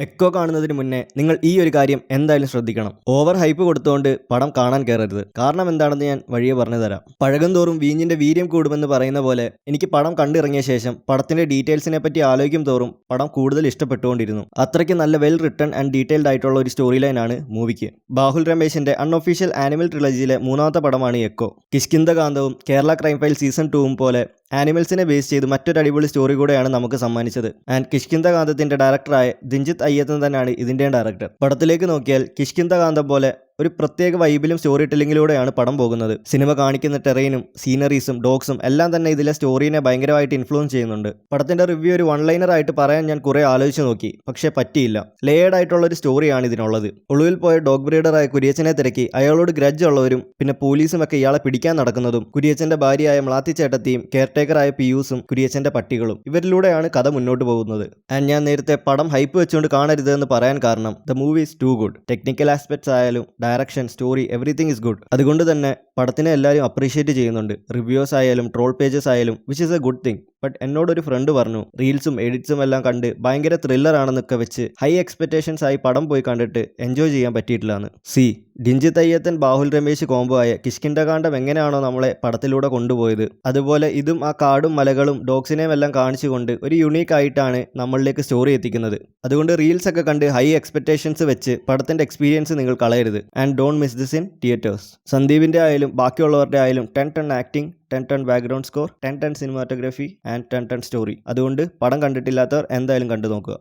Echo കാണുന്നതിന് മുന്നേ നിങ്ങൾ ഈ ഒരു കാര്യം എന്തായാലും ശ്രദ്ധിക്കണം. ഓവർ ഹൈപ്പ് കൊടുത്തുകൊണ്ട് പടം കാണാൻ കയറരുത്. കാരണം എന്താണെന്ന് ഞാൻ വഴിയെ പറഞ്ഞു തരാം. പഴകും തോറും വീഞ്ഞിന്റെ വീര്യം കൂടുമെന്ന് പറയുന്ന പോലെ എനിക്ക് പടം കണ്ടിറങ്ങിയ ശേഷം പടത്തിന്റെ ഡീറ്റെയിൽസിനെ പറ്റി ആലോചിക്കും തോറും പടം കൂടുതൽ ഇഷ്ടപ്പെട്ടുകൊണ്ടിരുന്നു. അത്രയ്ക്ക് നല്ല വെൽ റിട്ടൺ ആൻഡ് ഡീറ്റെയിൽഡ് ആയിട്ടുള്ള ഒരു സ്റ്റോറി ലൈനാണ് മൂവിക്ക്. ബാഹുൽ രമേശിന്റെ അൺഒഫീഷ്യൽ ആനിമൽ ട്രിലജിയിലെ മൂന്നാമത്തെ പടമാണ് എക്കോ. കിഷ്കിന്ധകാന്തവും കേരള ക്രൈം ഫയൽ സീസൺ 2 പോലെ ആനിമൽസിനെ ബേസ് ചെയ്ത് മറ്റൊരു അടിപൊളി സ്റ്റോറി കൂടെയാണ് നമുക്ക് സമ്മാനിച്ചത്. ആൻഡ് കിഷ്കിന്ധകാന്തത്തിന്റെ ഡയറക്ടറായ ദിഞ്ജിത്ത് അയ്യത്തൻ തന്നെയാണ് ഇതിന്റെ ഡയറക്ടർ. പടത്തിലേക്ക് നോക്കിയാൽ കിഷ്കിന്ധകാന്തം പോലെ ഒരു പ്രത്യേക വൈബിലും സ്റ്റോറി ടെല്ലിങ്ങിലൂടെയാണ് പടം പോകുന്നത്. സിനിമ കാണിക്കുന്ന ടെറൈനും സീനറീസും ഡോഗ്സും എല്ലാം തന്നെ ഇതിലെ സ്റ്റോറീനെ ഭയങ്കരമായിട്ട് ഇൻഫ്ലുവൻസ് ചെയ്യുന്നുണ്ട്. പടത്തിന്റെ റിവ്യൂ ഒരു വൺ ലൈനർ ആയിട്ട് പറയാൻ ഞാൻ കുറെ ആലോചിച്ച് നോക്കി, പക്ഷേ പറ്റിയില്ല. ലേയേർഡ് ആയിട്ടുള്ള ഒരു സ്റ്റോറിയാണ് ഇതിനുള്ളത്. ഒളിവിൽ പോയ ഡോഗ് ബ്രീഡറായ കുര്യച്ചനെ തിരക്കി അയാളോട് ഗ്രഡ്ജ് ഉള്ളവരും പിന്നെ പോലീസും ഒക്കെ ഇയാളെ പിടിക്കാൻ നടക്കുന്നതും കുര്യച്ചന്റെ ഭാര്യയായ മ്ലാത്തി ചേട്ടത്തിയും കെയർടേക്കറായ പിയൂസും കുര്യച്ചന്റെ പട്ടികളും, ഇവരിലൂടെയാണ് കഥ മുന്നോട്ട് പോകുന്നത്. ആൻഡ് ഞാൻ നേരത്തെ പടം ഹൈപ്പ് വെച്ചുകൊണ്ട് കാണരുത് എന്ന് പറയാൻ കാരണം the movie is too good. Technical aspects ആയാലും direction, story, everything is good. അതുകൊണ്ട് തന്നെ പടത്തിനെ എല്ലാവരും അപ്രീഷിയേറ്റ് ചെയ്യുന്നുണ്ട്. റിവ്യൂസ് ആയാലും ട്രോൾ പേജസ് ആയാലും, which is a good thing. But എന്നോടൊരു ഫ്രണ്ട് പറഞ്ഞു റീൽസും എഡിറ്റ്സും എല്ലാം കണ്ട് ഭയങ്കര ത്രില്ലർ ആണെന്നൊക്കെ വെച്ച് ഹൈ എക്സ്പെക്ടേഷൻസ് ആയി പടം പോയി കണ്ടിട്ട് എൻജോയ് ചെയ്യാൻ പറ്റിയിട്ടില്ലാന്ന്. ദിഞ്ജിത്ത് അയ്യത്തൻ ബാഹുൽ രമേശ് കോംബോ ആയ കിഷ്കിന്ധകാണ്ഡം എങ്ങനെയാണോ നമ്മളെ പടത്തിലൂടെ കൊണ്ടുപോയത്, അതുപോലെ ഇതും ആ കാടും മലകളും ഡോഗ്സിനെയും എല്ലാം കാണിച്ചുകൊണ്ട് ഒരു യുണീക്ക് ആയിട്ടാണ് നമ്മളിലേക്ക് സ്റ്റോറി എത്തിക്കുന്നത്. അതുകൊണ്ട് റീൽസ് ഒക്കെ കണ്ട് ഹൈ എക്സ്പെക്ടേഷൻസ് വെച്ച് പടത്തിന്റെ എക്സ്പീരിയൻസ് നിങ്ങൾ കളയരുത്. And don't miss this in theatres. സന്ദീപിന്റെ ആയാലും ബാക്കിയുള്ളവരുടെ ആയാലും 10 acting, 10 background score, 10 cinematography and 10 story. അതുകൊണ്ട് പടം കണ്ടിട്ടില്ലാത്തവർ എന്തായാലും കണ്ടു നോക്കുക.